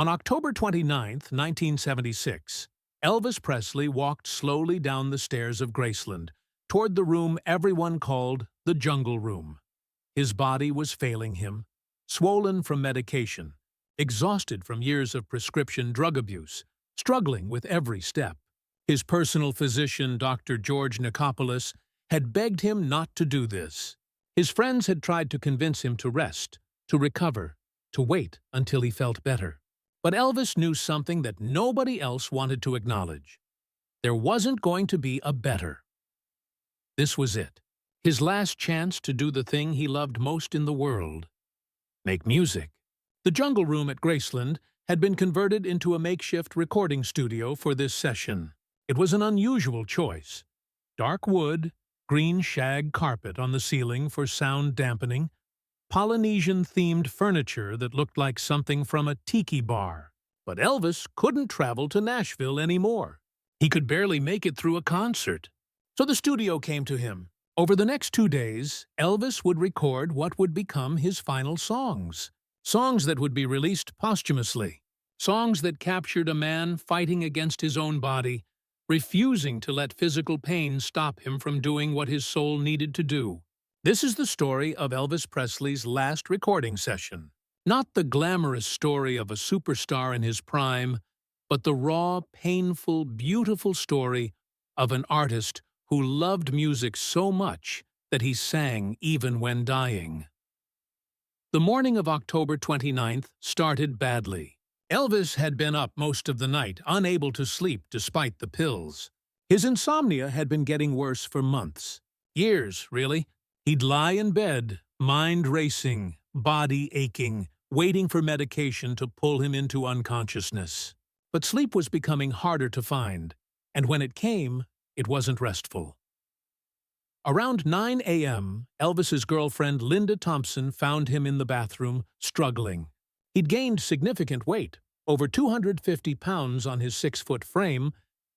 On October 29th, 1976, Elvis Presley walked slowly down the stairs of Graceland toward the room everyone called the Jungle Room. His body was failing him, swollen from medication, exhausted from years of prescription drug abuse, struggling with every step. His personal physician, Dr. George Nicopolis, had begged him not to do this. His friends had tried to convince him to rest, to recover, to wait until he felt better. But Elvis knew something that nobody else wanted to acknowledge. There wasn't going to be a better. This was it. His last chance to do the thing he loved most in the world: make music. The Jungle Room at Graceland had been converted into a makeshift recording studio for this session. It was an unusual choice. Dark wood, green shag carpet on the ceiling for sound dampening, Polynesian-themed furniture that looked like something from a tiki bar. But Elvis couldn't travel to Nashville anymore. He could barely make it through a concert. So the studio came to him. Over the next 2 days, Elvis would record what would become his final songs. Songs that would be released posthumously. Songs that captured a man fighting against his own body, refusing to let physical pain stop him from doing what his soul needed to do. This is the story of Elvis Presley's last recording session. Not the glamorous story of a superstar in his prime, but the raw, painful, beautiful story of an artist who loved music so much that he sang even when dying. The morning of October 29th started badly. Elvis had been up most of the night, unable to sleep despite the pills. His insomnia had been getting worse for months. Years, really. He'd lie in bed, mind racing, body aching, waiting for medication to pull him into unconsciousness. But sleep was becoming harder to find, and when it came, it wasn't restful. Around 9 a.m., Elvis's girlfriend Linda Thompson found him in the bathroom, struggling. He'd gained significant weight, over 250 pounds on his 6-foot frame,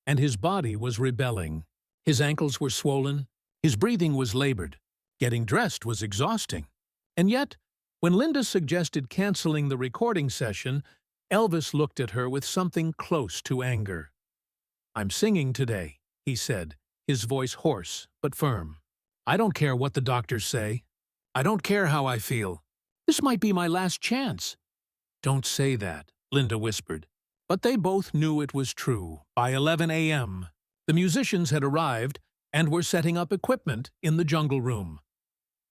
and his body was rebelling. His ankles were swollen, his breathing was labored, getting dressed was exhausting. And yet, when Linda suggested canceling the recording session, Elvis looked at her with something close to anger. "I'm singing today," he said, his voice hoarse but firm. "I don't care what the doctors say. I don't care how I feel. This might be my last chance." "Don't say that," Linda whispered. But they both knew it was true. By 11 a.m., the musicians had arrived and were setting up equipment in the Jungle Room.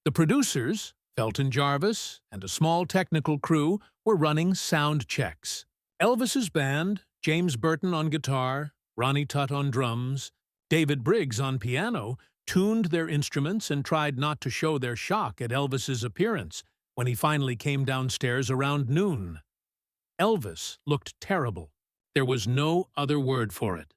The producers, Felton Jarvis, and a small technical crew were running sound checks. Elvis's band, James Burton on guitar, Ronnie Tutt on drums, David Briggs on piano, tuned their instruments and tried not to show their shock at Elvis's appearance when he finally came downstairs around noon. Elvis looked terrible. There was no other word for it.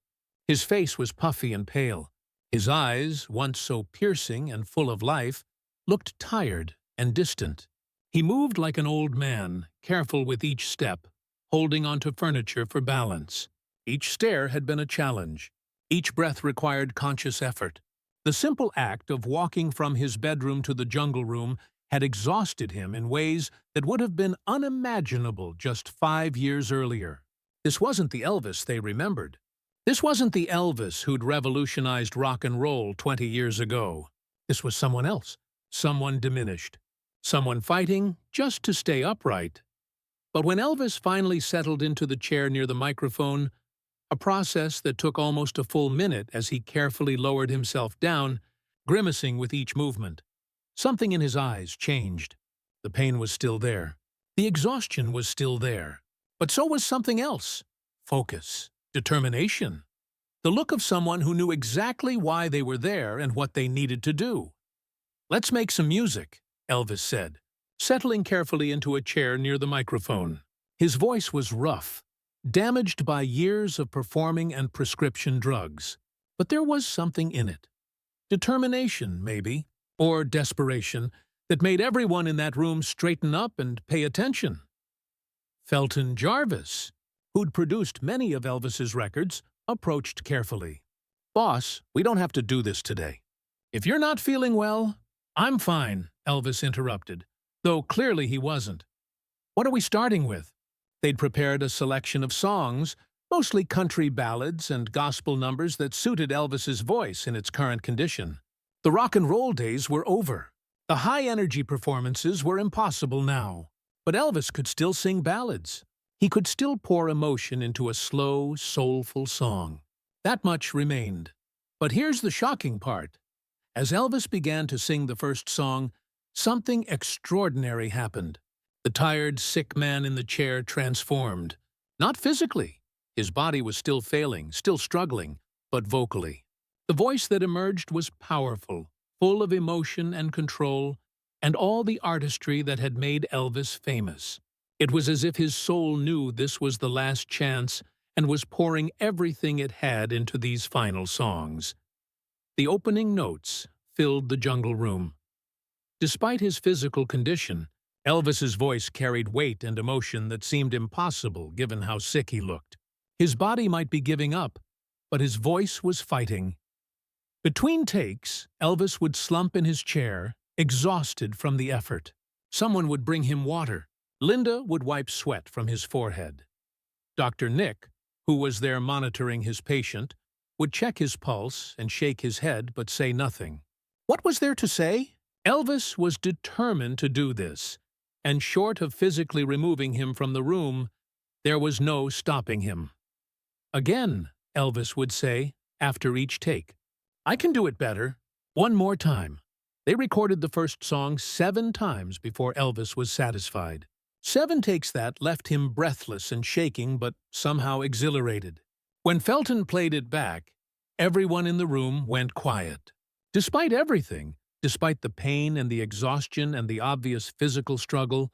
His face was puffy and pale. His eyes, once so piercing and full of life, looked tired and distant. He moved like an old man, careful with each step, holding onto furniture for balance. Each stair had been a challenge. Each breath required conscious effort. The simple act of walking from his bedroom to the Jungle Room had exhausted him in ways that would have been unimaginable just 5 years earlier. This wasn't the Elvis they remembered. This wasn't the Elvis who'd revolutionized rock and roll 20 years ago. This was someone else, someone diminished, someone fighting just to stay upright. But when Elvis finally settled into the chair near the microphone, a process that took almost a full minute as he carefully lowered himself down, grimacing with each movement, something in his eyes changed. The pain was still there. The exhaustion was still there. But so was something else. Focus. Determination. The look of someone who knew exactly why they were there and what they needed to do. "Let's make some music," Elvis said, settling carefully into a chair near the microphone. His voice was rough, damaged by years of performing and prescription drugs. But there was something in it. Determination, maybe, or desperation, that made everyone in that room straighten up and pay attention. Felton Jarvis, who'd produced many of Elvis's records, approached carefully. "Boss, we don't have to do this today. If you're not feeling well—" "I'm fine," Elvis interrupted, though clearly he wasn't. "What are we starting with?" They'd prepared a selection of songs, mostly country ballads and gospel numbers that suited Elvis's voice in its current condition. The rock and roll days were over. The high-energy performances were impossible now. But Elvis could still sing ballads. He could still pour emotion into a slow, soulful song. That much remained. But here's the shocking part. As Elvis began to sing the first song, something extraordinary happened. The tired, sick man in the chair transformed. Not physically. His body was still failing, still struggling, but vocally. The voice that emerged was powerful, full of emotion and control, and all the artistry that had made Elvis famous. It was as if his soul knew this was the last chance and was pouring everything it had into these final songs. The opening notes filled the jungle room. Despite his physical condition, Elvis's voice carried weight and emotion that seemed impossible given how sick he looked. His body might be giving up, but his voice was fighting. Between takes, Elvis would slump in his chair, exhausted from the effort. Someone would bring him water. Linda would wipe sweat from his forehead. Dr. Nick, who was there monitoring his patient, would check his pulse and shake his head but say nothing. What was there to say? Elvis was determined to do this, and short of physically removing him from the room, there was no stopping him. Again, Elvis would say, after each take, "I can do it better. One more time." They recorded the first song 7 times before Elvis was satisfied. 7 takes that left him breathless and shaking, but somehow exhilarated. When Felton played it back, everyone in the room went quiet. Despite everything, despite the pain and the exhaustion and the obvious physical struggle,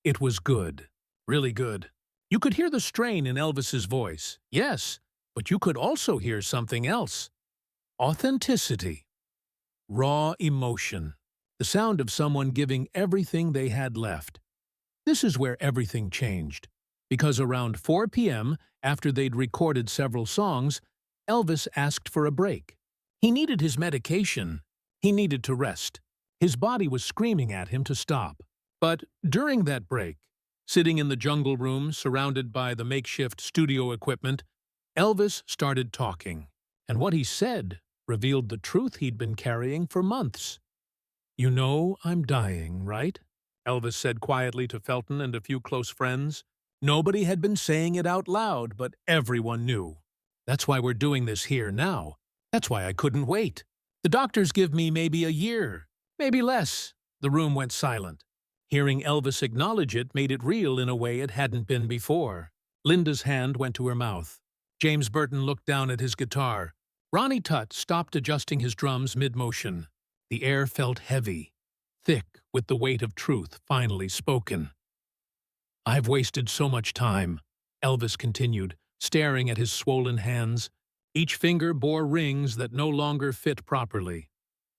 it was good, really good. You could hear the strain in Elvis's voice, yes, but you could also hear something else. Authenticity. Raw emotion. The sound of someone giving everything they had left. This is where everything changed, because around 4 p.m., after they'd recorded several songs, Elvis asked for a break. He needed his medication. He needed to rest. His body was screaming at him to stop. But during that break, sitting in the jungle room surrounded by the makeshift studio equipment, Elvis started talking. And what he said revealed the truth he'd been carrying for months. "You know I'm dying, right?" Elvis said quietly to Felton and a few close friends. Nobody had been saying it out loud, but everyone knew. "That's why we're doing this here now. That's why I couldn't wait. The doctors give me maybe a year, maybe less." The room went silent. Hearing Elvis acknowledge it made it real in a way it hadn't been before. Linda's hand went to her mouth. James Burton looked down at his guitar. Ronnie Tutt stopped adjusting his drums mid-motion. The air felt heavy, thick with the weight of truth finally spoken. "I've wasted so much time," Elvis continued, staring at his swollen hands. Each finger bore rings that no longer fit properly,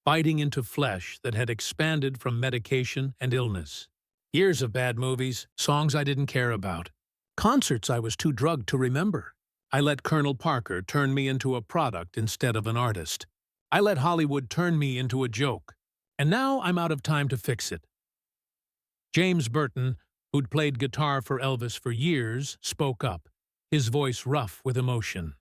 biting into flesh that had expanded from medication and illness. Years of bad movies, songs I didn't care about, concerts I was too drugged to remember. I let Colonel Parker turn me into a product instead of an artist. I let Hollywood turn me into a joke. And now I'm out of time to fix it. James Burton, who'd played guitar for Elvis for years, spoke up, his voice rough with emotion.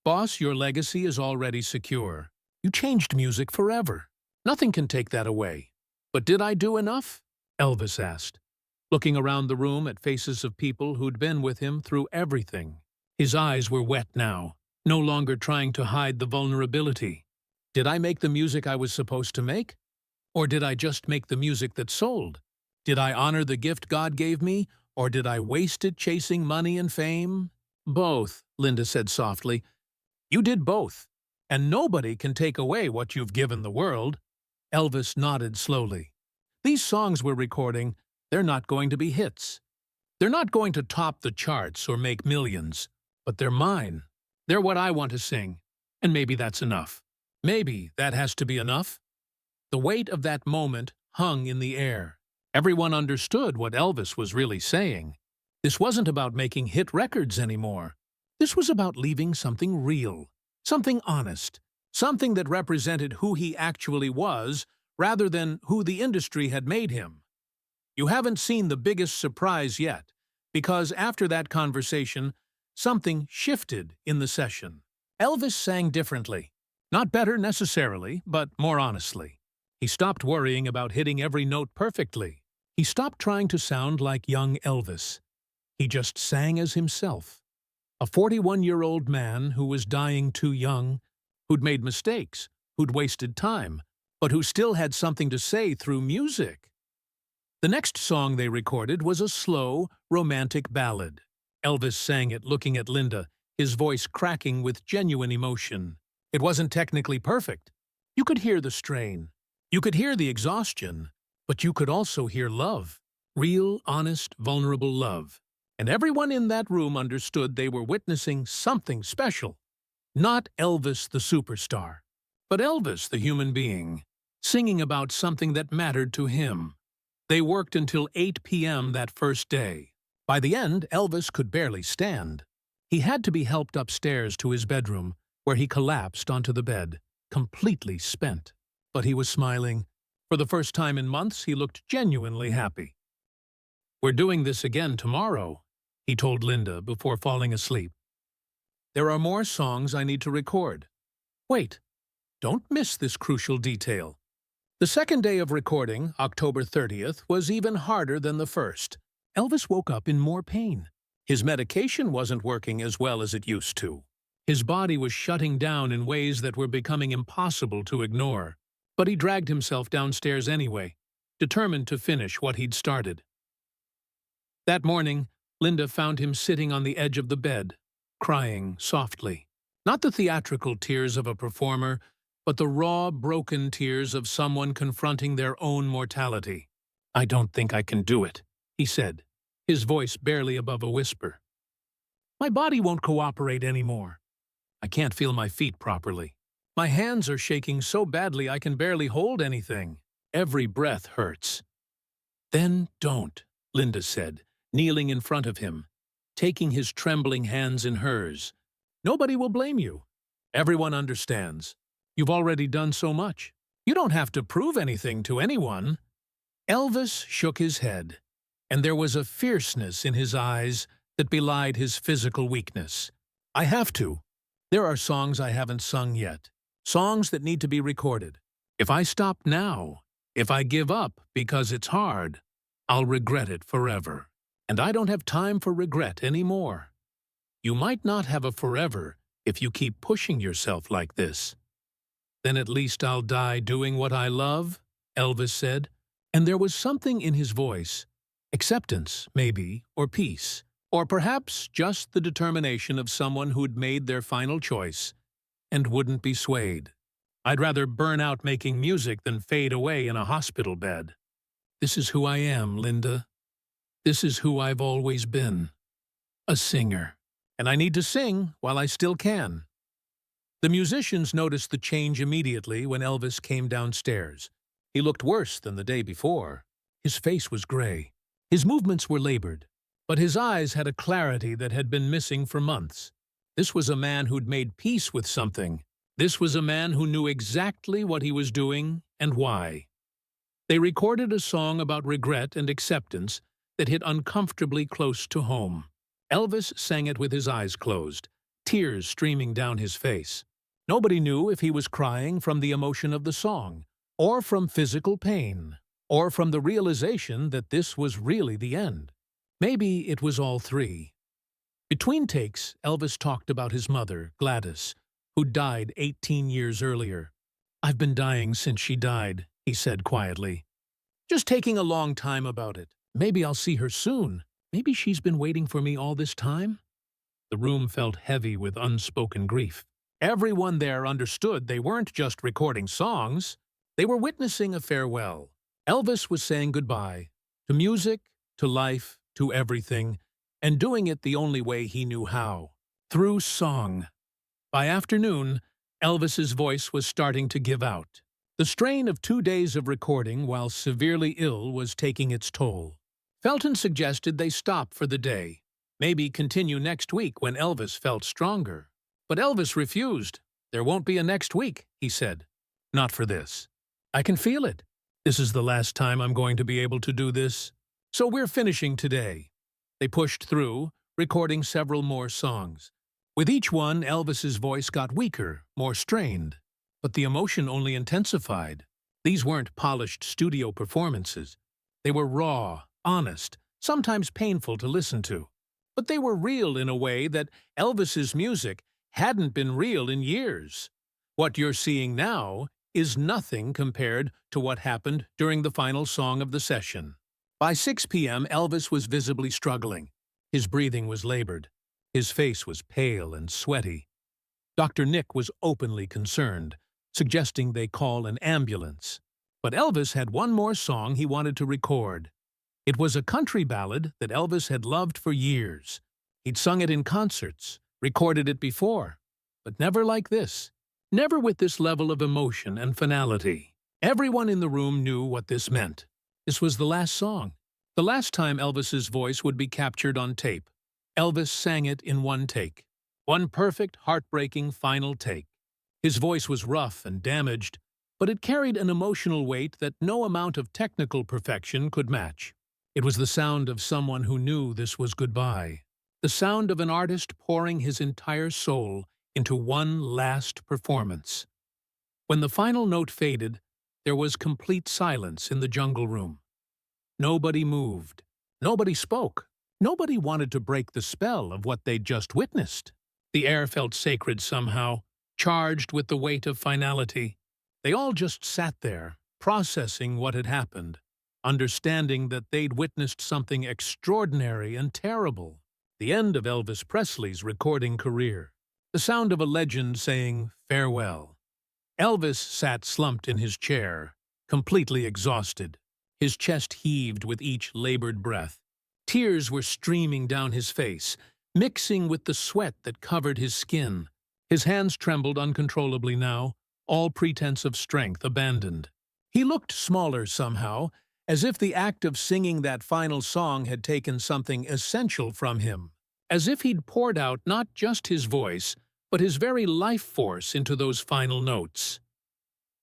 "Boss, your legacy is already secure. You changed music forever. Nothing can take that away." "But did I do enough?" Elvis asked, looking around the room at faces of people who'd been with him through everything. His eyes were wet now, no longer trying to hide the vulnerability. "Did I make the music I was supposed to make? Or did I just make the music that sold? Did I honor the gift God gave me, or did I waste it chasing money and fame?" "Both," Linda said softly. "You did both, and nobody can take away what you've given the world." Elvis nodded slowly. "These songs we're recording, they're not going to be hits. They're not going to top the charts or make millions, but they're mine. They're what I want to sing, and maybe that's enough. Maybe that has to be enough." The weight of that moment hung in the air. Everyone understood what Elvis was really saying. This wasn't about making hit records anymore. This was about leaving something real, something honest, something that represented who he actually was rather than who the industry had made him. "You haven't seen the biggest surprise yet. because after that conversation, something shifted in the session. Elvis sang differently. Not better necessarily, but more honestly. He stopped worrying about hitting every note perfectly. He stopped trying to sound like young Elvis. He just sang as himself. A 41-year-old man who was dying too young, who'd made mistakes, who'd wasted time, but who still had something to say through music. The next song they recorded was a slow, romantic ballad. Elvis sang it looking at Linda, his voice cracking with genuine emotion. It wasn't technically perfect. You could hear the strain. You could hear the exhaustion. But you could also hear love. Real, honest, vulnerable love. And everyone in that room understood they were witnessing something special. Not Elvis the superstar, but Elvis the human being, singing about something that mattered to him. They worked until 8 p.m. that first day. By the end, Elvis could barely stand. He had to be helped upstairs to his bedroom, where he collapsed onto the bed, completely spent. But he was smiling. For the first time in months, he looked genuinely happy. "We're doing this again tomorrow," he told Linda before falling asleep. "There are more songs I need to record. Wait, don't miss this crucial detail." The second day of recording, October 30th, was even harder than the first. Elvis woke up in more pain. His medication wasn't working as well as it used to. His body was shutting down in ways that were becoming impossible to ignore. But he dragged himself downstairs anyway, determined to finish what he'd started. That morning, Linda found him sitting on the edge of the bed, crying softly. Not the theatrical tears of a performer, but the raw, broken tears of someone confronting their own mortality. "I don't think I can do it," he said, his voice barely above a whisper. "My body won't cooperate anymore. I can't feel my feet properly. My hands are shaking so badly I can barely hold anything. Every breath hurts." "Then don't," Linda said, kneeling in front of him, taking his trembling hands in hers. "Nobody will blame you. Everyone understands. You've already done so much. You don't have to prove anything to anyone." Elvis shook his head, and there was a fierceness in his eyes that belied his physical weakness. "I have to. There are songs I haven't sung yet. Songs that need to be recorded. If I stop now, if I give up because it's hard, I'll regret it forever. And I don't have time for regret anymore." "You might not have a forever if you keep pushing yourself like this." "Then at least I'll die doing what I love," Elvis said. And there was something in his voice, acceptance, maybe, or peace, or perhaps just the determination of someone who'd made their final choice and wouldn't be swayed. "I'd rather burn out making music than fade away in a hospital bed. This is who I am, Linda. This is who I've always been. A singer. And I need to sing while I still can." The musicians noticed the change immediately when Elvis came downstairs. He looked worse than the day before. His face was gray. His movements were labored. But his eyes had a clarity that had been missing for months. This was a man who'd made peace with something. This was a man who knew exactly what he was doing and why. They recorded a song about regret and acceptance that hit uncomfortably close to home. Elvis sang it with his eyes closed, tears streaming down his face. Nobody knew if he was crying from the emotion of the song, or from physical pain, or from the realization that this was really the end. Maybe it was all three. Between takes, Elvis talked about his mother, Gladys, who died 18 years earlier. "I've been dying since she died," he said quietly. "Just taking a long time about it. Maybe I'll see her soon. Maybe she's been waiting for me all this time." The room felt heavy with unspoken grief. Everyone there understood they weren't just recording songs. They were witnessing a farewell. Elvis was saying goodbye to music, to life, to everything, and doing it the only way he knew how, through song. By afternoon, Elvis's voice was starting to give out. The strain of 2 days of recording while severely ill was taking its toll. Felton suggested they stop for the day, maybe continue next week when Elvis felt stronger. But Elvis refused. "There won't be a next week," he said. "Not for this. I can feel it. This is the last time I'm going to be able to do this. So we're finishing today." They pushed through, recording several more songs. With each one, Elvis's voice got weaker, more strained. But the emotion only intensified. These weren't polished studio performances. They were raw, honest, sometimes painful to listen to. But they were real in a way that Elvis's music hadn't been real in years. What you're seeing now is nothing compared to what happened during the final song of the session. By 6 p.m., Elvis was visibly struggling. His breathing was labored. His face was pale and sweaty. Dr. Nick was openly concerned, suggesting they call an ambulance. But Elvis had one more song he wanted to record. It was a country ballad that Elvis had loved for years. He'd sung it in concerts, recorded it before, but never like this. Never with this level of emotion and finality. Everyone in the room knew what this meant. This was the last song, the last time Elvis's voice would be captured on tape. Elvis sang it in one take. One perfect, heartbreaking final take. His voice was rough and damaged, but it carried an emotional weight that no amount of technical perfection could match. It was the sound of someone who knew this was goodbye. The sound of an artist pouring his entire soul into one last performance. When the final note faded, there was complete silence in the jungle room. Nobody moved. Nobody spoke. Nobody wanted to break the spell of what they'd just witnessed. The air felt sacred somehow, charged with the weight of finality. They all just sat there, processing what had happened, understanding that they'd witnessed something extraordinary and terrible. The end of Elvis Presley's recording career. The sound of a legend saying farewell. Elvis sat slumped in his chair, completely exhausted. His chest heaved with each labored breath. Tears were streaming down his face, mixing with the sweat that covered his skin. His hands trembled uncontrollably now, all pretense of strength abandoned. He looked smaller somehow, as if the act of singing that final song had taken something essential from him. As if he'd poured out not just his voice, but his very life force into those final notes.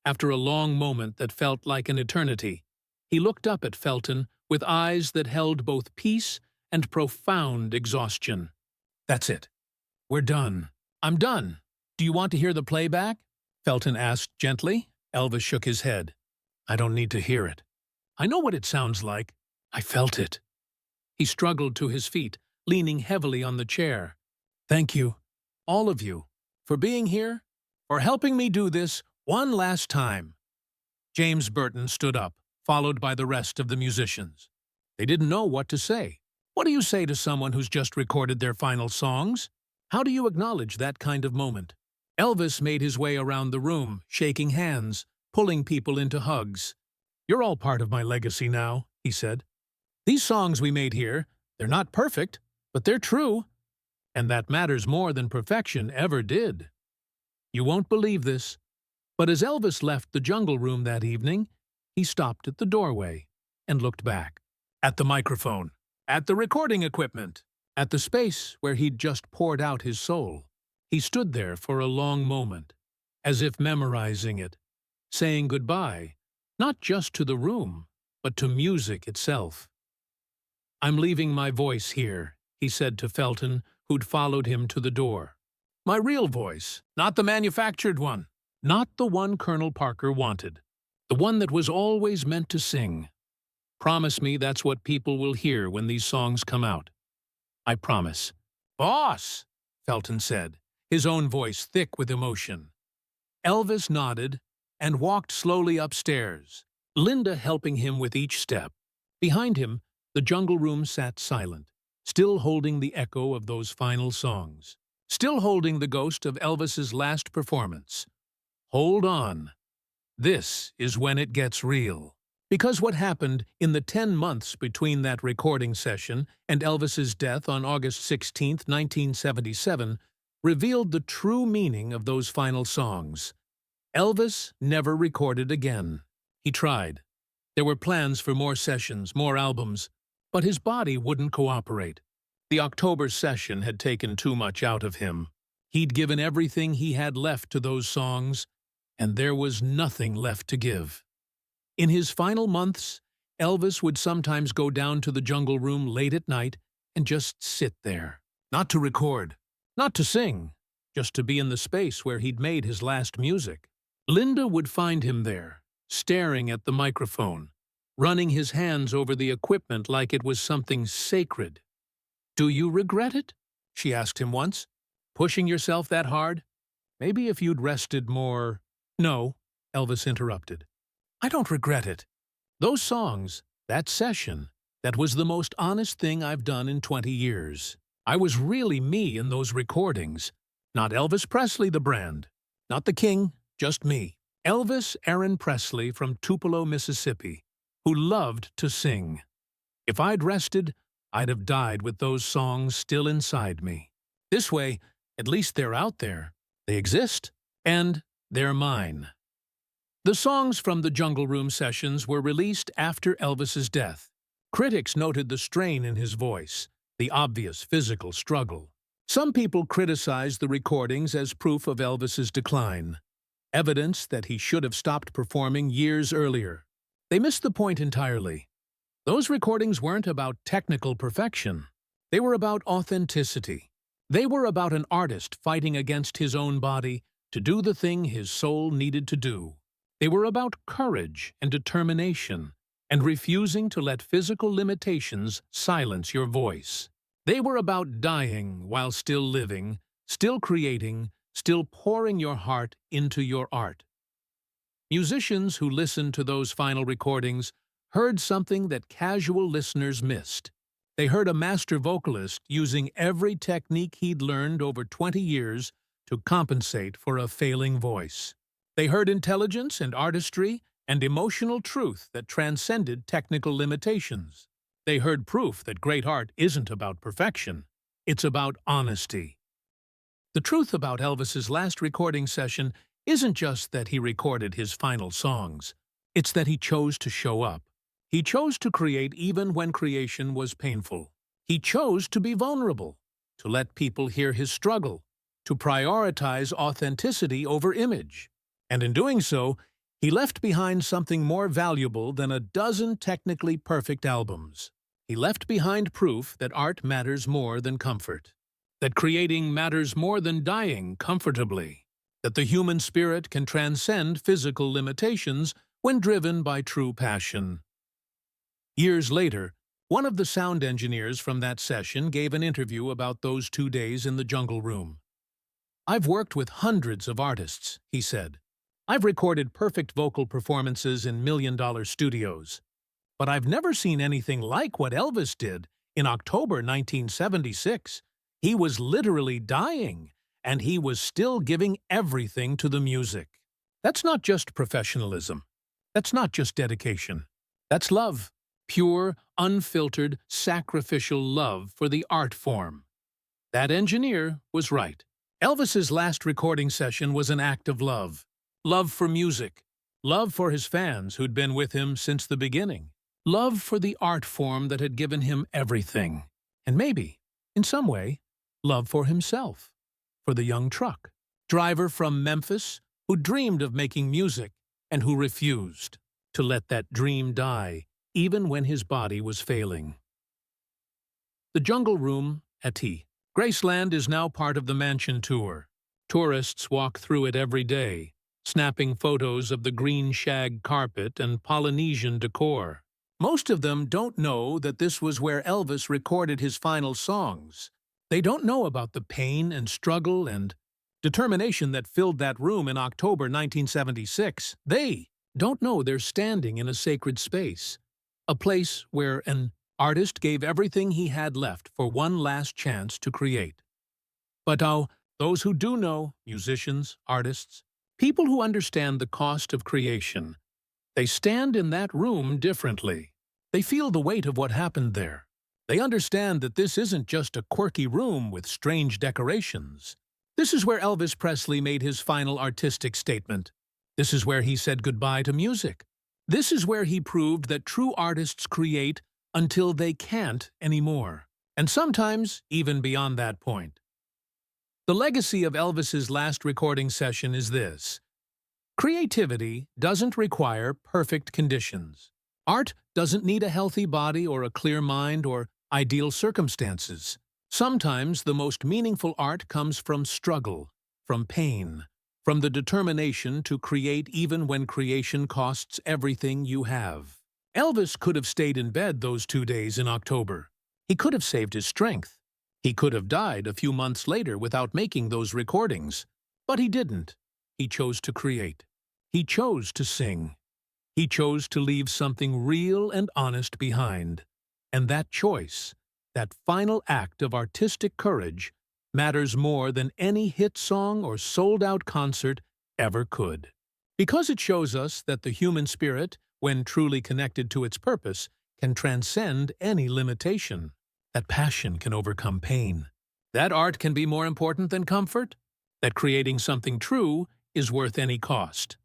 After a long moment that felt like an eternity, he looked up at Felton with eyes that held both peace and profound exhaustion. "That's it. We're done. I'm done. Do you want to hear the playback?" Felton asked gently. Elvis shook his head. "I don't need to hear it. I know what it sounds like. I felt it." He struggled to his feet, leaning heavily on the chair. "Thank you, all of you, for being here, for helping me do this one last time." James Burton stood up, followed by the rest of the musicians. They didn't know what to say. What do you say to someone who's just recorded their final songs? How do you acknowledge that kind of moment? Elvis made his way around the room, shaking hands, pulling people into hugs. "You're all part of my legacy now," he said. "These songs we made here, they're not perfect, but they're true. And that matters more than perfection ever did." You won't believe this, but as Elvis left the jungle room that evening, he stopped at the doorway and looked back. At the microphone, at the recording equipment, at the space where he'd just poured out his soul. He stood there for a long moment, as if memorizing it, saying goodbye, not just to the room, but to music itself. "I'm leaving my voice here," he said to Felton, who'd followed him to the door. "My real voice, not the manufactured one, not the one Colonel Parker wanted, the one that was always meant to sing. Promise me that's what people will hear when these songs come out." "I promise." "Boss," Felton said, his own voice thick with emotion. Elvis nodded and walked slowly upstairs, Linda helping him with each step. Behind him, the jungle room sat silent, still holding the echo of those final songs, still holding the ghost of Elvis's last performance. Hold on. This is when it gets real. Because what happened in the 10 months between that recording session and Elvis's death on August 16, 1977, revealed the true meaning of those final songs. Elvis never recorded again. He tried. There were plans for more sessions, more albums, but his body wouldn't cooperate. The October session had taken too much out of him. He'd given everything he had left to those songs, and there was nothing left to give. In his final months, Elvis would sometimes go down to the jungle room late at night and just sit there. Not to record, not to sing, just to be in the space where he'd made his last music. Linda would find him there, staring at the microphone, running his hands over the equipment like it was something sacred. "Do you regret it?" she asked him once. "Pushing yourself that hard? Maybe if you'd rested more—" "No," Elvis interrupted. "I don't regret it. Those songs, that session, that was the most honest thing I've done in 20 years. I was really me in those recordings. Not Elvis Presley the brand. Not the king, just me. Elvis Aaron Presley from Tupelo, Mississippi, who loved to sing. If I'd rested, I'd have died with those songs still inside me. This way, at least they're out there. They exist, and they're mine." The songs from the Jungle Room sessions were released after Elvis's death. Critics noted the strain in his voice, the obvious physical struggle. Some people criticized the recordings as proof of Elvis's decline, evidence that he should have stopped performing years earlier. They missed the point entirely. Those recordings weren't about technical perfection. They were about authenticity. They were about an artist fighting against his own body to do the thing his soul needed to do. They were about courage and determination and refusing to let physical limitations silence your voice. They were about dying while still living, still creating, still pouring your heart into your art. Musicians who listened to those final recordings heard something that casual listeners missed. They heard a master vocalist using every technique he'd learned over 20 years to compensate for a failing voice. They heard intelligence and artistry and emotional truth that transcended technical limitations. They heard proof that great art isn't about perfection, it's about honesty. The truth about Elvis's last recording session isn't just that he recorded his final songs. It's that he chose to show up. He chose to create even when creation was painful. He chose to be vulnerable, to let people hear his struggle, to prioritize authenticity over image. And in doing so, he left behind something more valuable than a dozen technically perfect albums. He left behind proof that art matters more than comfort, that creating matters more than dying comfortably, that the human spirit can transcend physical limitations when driven by true passion. Years later, one of the sound engineers from that session gave an interview about those 2 days in the Jungle Room. "I've worked with hundreds of artists," he said. "I've recorded perfect vocal performances in million-dollar studios. But I've never seen anything like what Elvis did in October 1976. He was literally dying, and he was still giving everything to the music. That's not just professionalism. That's not just dedication. That's love. Pure, unfiltered, sacrificial love for the art form." That engineer was right. Elvis's last recording session was an act of love. Love for music. Love for his fans who'd been with him since the beginning. Love for the art form that had given him everything. And maybe, in some way, love for himself. For the young truck driver from Memphis who dreamed of making music and who refused to let that dream die even when his body was failing. The Jungle Room at Graceland is now part of the Mansion Tour. Tourists walk through it every day, snapping photos of the green shag carpet and Polynesian decor. Most of them don't know that this was where Elvis recorded his final songs. They don't know about the pain and struggle and determination that filled that room in October 1976. They don't know they're standing in a sacred space, a place where an artist gave everything he had left for one last chance to create. But those who do know, musicians, artists, people who understand the cost of creation, they stand in that room differently. They feel the weight of what happened there. They understand that this isn't just a quirky room with strange decorations. This is where Elvis Presley made his final artistic statement. This is where he said goodbye to music. This is where he proved that true artists create until they can't anymore, and sometimes even beyond that point. The legacy of Elvis's last recording session is this: creativity doesn't require perfect conditions. Art doesn't need a healthy body or a clear mind or ideal circumstances. Sometimes the most meaningful art comes from struggle, from pain, from the determination to create even when creation costs everything you have. Elvis could have stayed in bed those 2 days in October. He could have saved his strength. He could have died a few months later without making those recordings. But he didn't. He chose to create. He chose to sing. He chose to leave something real and honest behind. And that choice, that final act of artistic courage, matters more than any hit song or sold-out concert ever could. Because it shows us that the human spirit, when truly connected to its purpose, can transcend any limitation. That passion can overcome pain. That art can be more important than comfort. That creating something true is worth any cost.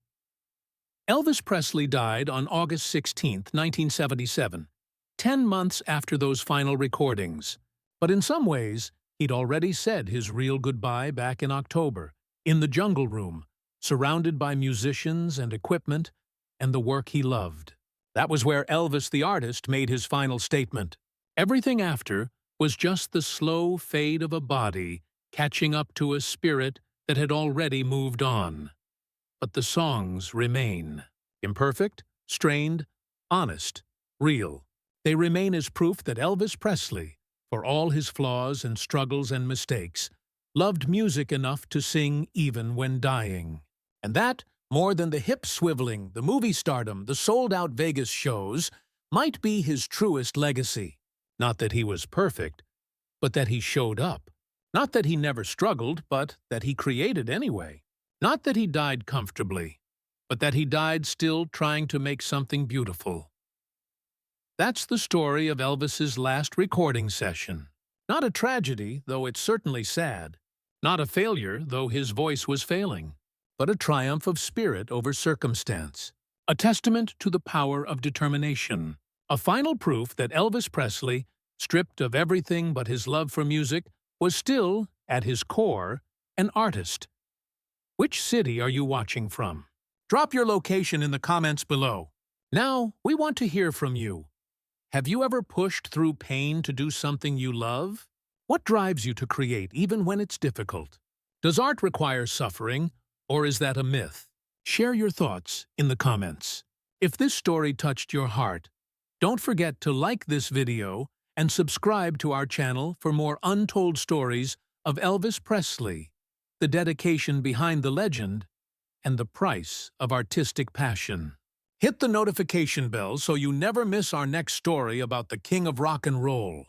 Elvis Presley died on August 16, 1977, 10 months after those final recordings. But in some ways, he'd already said his real goodbye back in October, in the Jungle Room, surrounded by musicians and equipment and the work he loved. That was where Elvis the artist made his final statement. Everything after was just the slow fade of a body catching up to a spirit that had already moved on. But the songs remain. Imperfect, strained, honest, real. They remain as proof that Elvis Presley, for all his flaws and struggles and mistakes, loved music enough to sing even when dying. And that, more than the hip-swiveling, the movie stardom, the sold-out Vegas shows, might be his truest legacy. Not that he was perfect, but that he showed up. Not that he never struggled, but that he created anyway. Not that he died comfortably, but that he died still trying to make something beautiful. That's the story of Elvis's last recording session. Not a tragedy, though it's certainly sad. Not a failure, though his voice was failing. But a triumph of spirit over circumstance. A testament to the power of determination. A final proof that Elvis Presley, stripped of everything but his love for music, was still, at his core, an artist. Which city are you watching from? Drop your location in the comments below. Now, we want to hear from you. Have you ever pushed through pain to do something you love? What drives you to create even when it's difficult? Does art require suffering, or is that a myth? Share your thoughts in the comments. If this story touched your heart, don't forget to like this video and subscribe to our channel for more untold stories of Elvis Presley, the dedication behind the legend, and the price of artistic passion. Hit the notification bell so you never miss our next story about the king of rock and roll.